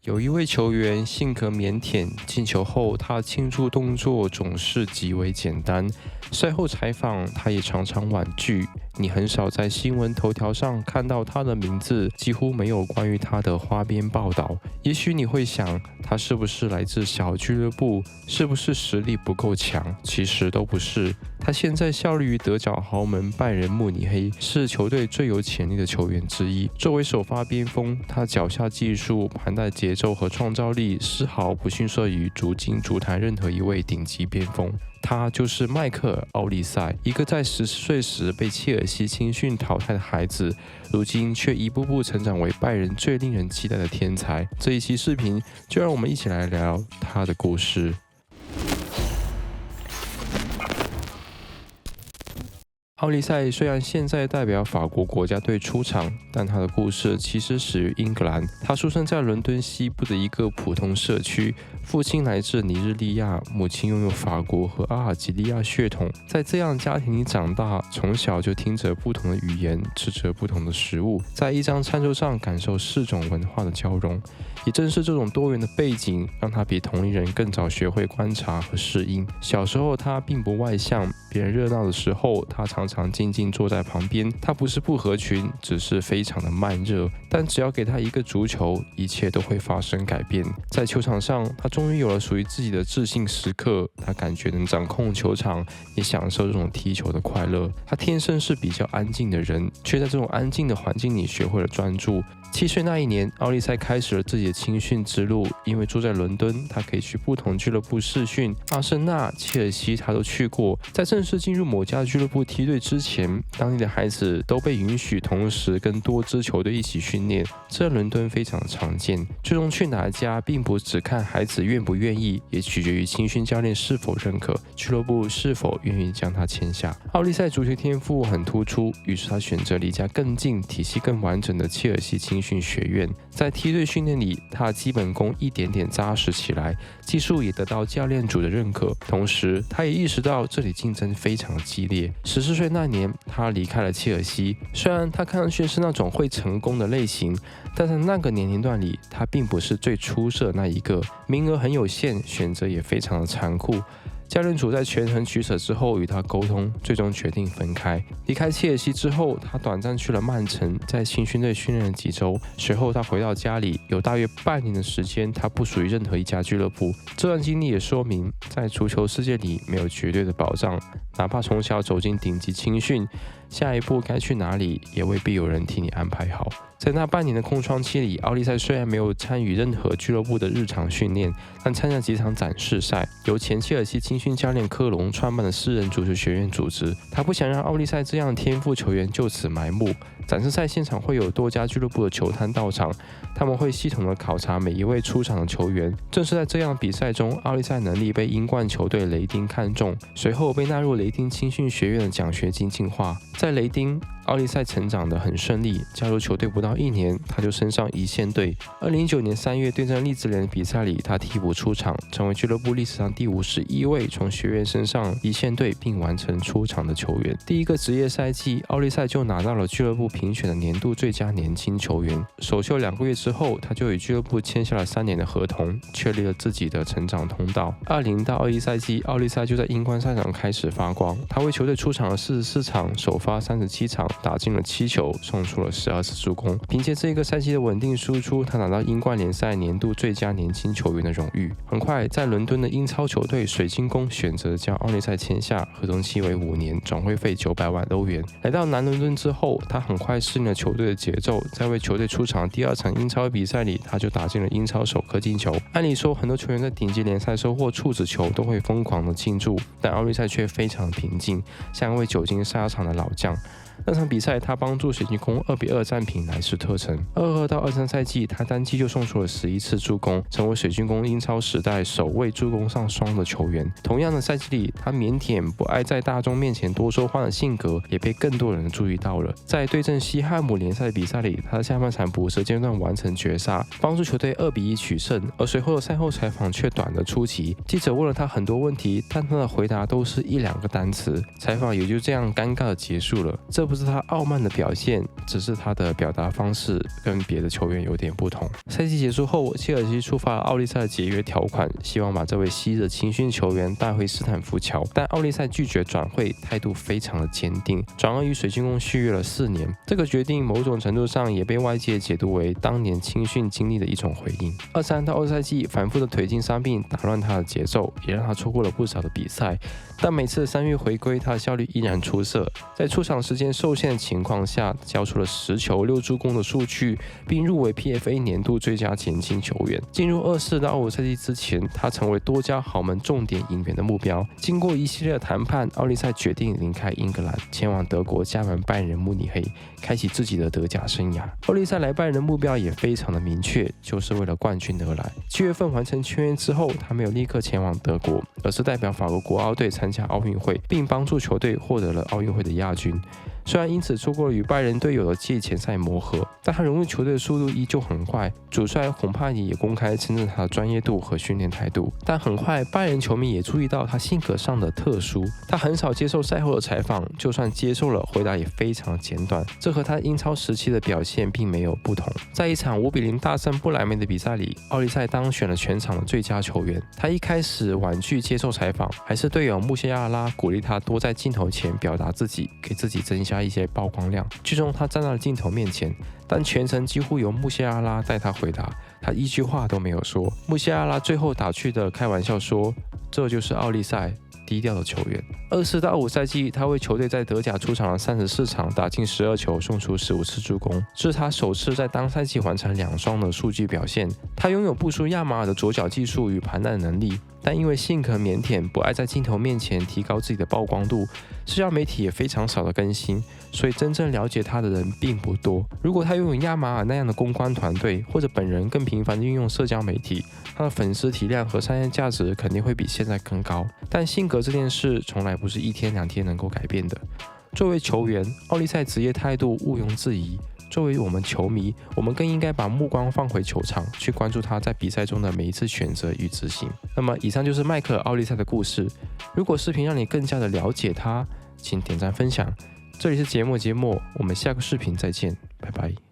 有一位球员性格腼腆，进球后他庆祝动作总是极为简单。赛后采访，他也常常婉拒，你很少在新闻头条上看到他的名字，几乎没有关于他的花边报道。也许你会想，他是不是来自小俱乐部？是不是实力不够强？其实都不是。他现在效力于德甲豪门拜仁慕尼黑，是球队最有潜力的球员之一。作为首发边锋，他脚下技术、盘带节奏和创造力丝毫不逊色于足金足坛任何一位顶级边锋。他就是迈克尔·奥利塞，一个在14岁时被切尔西青训淘汰的孩子，如今却一步步成长为拜仁最令人期待的天才。这一期视频就让我们一起来聊他的故事。奥利塞虽然现在代表法国国家队出场，但他的故事其实始于英格兰。他出生在伦敦西部的一个普通社区，父亲来自尼日利亚，母亲拥有法国和阿尔及利亚血统。在这样家庭里长大，从小就听着不同的语言，吃着不同的食物，在一张餐桌上感受4种文化的交融。也正是这种多元的背景，让他比同龄人更早学会观察和适应。小时候他并不外向，别人热闹的时候，他常常静静坐在旁边。他不是不合群，只是非常的慢热。但只要给他一个足球，一切都会发生改变。在球场上，他终于有了属于自己的自信时刻。他感觉能掌控球场，也享受这种踢球的快乐。他天生是比较安静的人，却在这种安静的环境里学会了专注。7岁那一年，奥利塞开始了自己的青训之路。因为住在伦敦，他可以去不同俱乐部试训，阿森纳、切尔西他都去过。在正式进入某家俱乐部梯队之前，当地的孩子都被允许同时跟多支球队一起训练，这在伦敦非常常见。最终去哪一家，并不只看孩子愿不愿意，也取决于青训教练是否认可，俱乐部是否愿意将他签下。奥利塞足球天赋很突出，于是他选择离家更近、体系更完整的切尔西青训学院。在梯队训练里，他的基本功一点点扎实起来，技术也得到教练组的认可。同时，他也意识到这里竞争非常激烈。14岁那年，他离开了切尔西。虽然他看上去是那种会成功的类型，但在那个年龄段里，他并不是最出色的那一个。名额很有限，选择也非常的残酷。教练组在权衡取舍之后与他沟通，最终决定分开。离开切尔西之后，他短暂去了曼城，在青训队训练了几周。随后他回到家里，有大约半年的时间，他不属于任何一家俱乐部。这段经历也说明，在足球世界里没有绝对的保障，哪怕从小走进顶级青训，下一步该去哪里，也未必有人替你安排好。在那半年的空窗期里，奥利塞虽然没有参与任何俱乐部的日常训练，但参加几场展示赛，由前切尔西青训教练科隆创办的私人足球学院组织。他不想让奥利塞这样的天赋球员就此埋没。展示赛现场会有多家俱乐部的球探到场，他们会系统的考察每一位出场的球员。正是在这样的比赛中，奥利塞能力被英冠球队雷丁看中，随后被纳入雷丁青训学院的奖学金计划。在雷丁，奥利塞成长得很顺利，加入球队不到1年，他就升上一线队。2019年3月对阵利兹联的比赛里，他替补出场，成为俱乐部历史上第51位从学院升上一线队并完成出场的球员。第一个职业赛季，奥利塞就拿到了俱乐部评选的年度最佳年轻球员。首秀2个月之后，他就与俱乐部签下了3年的合同，确立了自己的成长通道。20到21赛季，奥利塞就在英冠赛场开始发光，他为球队出场了44场，首发37场，打进了7球，送出了12次助攻。凭借这个赛季的稳定输出，他拿到英冠联赛年度最佳年轻球员的荣誉。很快，在伦敦的英超球队水晶宫选择将奥利塞签下，合同期为5年，转会费900万欧元。来到南伦敦之后，他很快适应了球队的节奏，在为球队出场的第2场英超比赛里，他就打进了英超首颗进球。按理说，很多球员在顶级联赛收获处子球都会疯狂的庆祝，但奥利塞却非常平静，像一位久经沙场的老将。那场比赛，他帮助水晶宫2-2战平莱斯特城。22到23赛季，他单季就送出了11次助攻，成为水晶宫英超时代首位助攻上双的球员。同样的赛季里，他腼腆不爱在大众面前多说话的性格，也被更多人注意到了。在对阵西汉姆联赛的比赛里，他的下半场补射阶段完成绝杀，帮助球队2-1取胜。而随后的赛后采访却短得出奇，记者问了他很多问题，但他的回答都是1-2个单词，采访也就这样尴尬的结束了。这不是他傲慢的表现，只是他的表达方式跟别的球员有点不同。赛季结束后，切尔西触发了奥利赛的解约条款，希望把这位昔日青训球员带回斯坦福桥，但奥利赛拒绝转会，态度非常的坚定，转而与水晶宫续约了4年。这个决定某种程度上也被外界解读为当年青训经历的一种回应。23到24赛季反复的腿筋伤病打乱他的节奏，也让他错过了不少的比赛。但每次3月回归，他的效率依然出色，在出场时间受限的情况下，交出了10球6助攻的数据，并入围 PFA 年度最佳前进球员。进入24到25赛季之前，他成为多家豪门重点引援的目标。经过一系列的谈判，奥利赛决定离开英格兰，前往德国加盟拜仁慕尼黑，开启自己的德甲生涯。奥利赛来拜仁的目标也非常的明确，就是为了冠军而来。7月份完成签约之后，他没有立刻前往德国，而是代表法国国奥队参加奥运会，并帮助球队获得了奥运会的亚军。虽然因此错过了与拜仁队友的季前赛磨合，但他融入球队的速度依旧很快。主帅孔帕尼也公开称赞他的专业度和训练态度。但很快，拜仁球迷也注意到他性格上的特殊，他很少接受赛后的采访，就算接受了，回答也非常简短，这和他英超时期的表现并没有不同。在一场5-0大胜不莱梅的比赛里，奥利赛当选了全场的最佳球员。他一开始婉拒接受采访，还是队友穆谢亚拉鼓励他多在镜头前表达自己，给自己增加一些曝光量。最终他站到了镜头面前，但全程几乎由穆谢亚拉带他回答，他一句话都没有说。穆谢亚拉最后打趣的开玩笑说，这就是奥利赛，低调的球员。24到25赛季，他为球队在德甲出场了34场，打进12球，送出15次助攻，这是他首次在当赛季完成2双的数据表现。他拥有不输亚马尔的左脚技术与盘带能力，但因为性格腼腆，不爱在镜头面前提高自己的曝光度，社交媒体也非常少的更新，所以真正了解他的人并不多。如果他拥有亚马尔那样的公关团队，或者本人更频繁地运用社交媒体，他的粉丝体量和商业价值肯定会比现在更高。但性格这件事从来不是1天2天能够改变的。作为球员，奥利赛职业态度毋庸置疑。作为我们球迷，我们更应该把目光放回球场，去关注他在比赛中的每一次选择与执行。那么以上就是迈克尔·奥利赛的故事。如果视频让你更加的了解他，请点赞分享。这里是节目，我们下个视频再见，拜拜。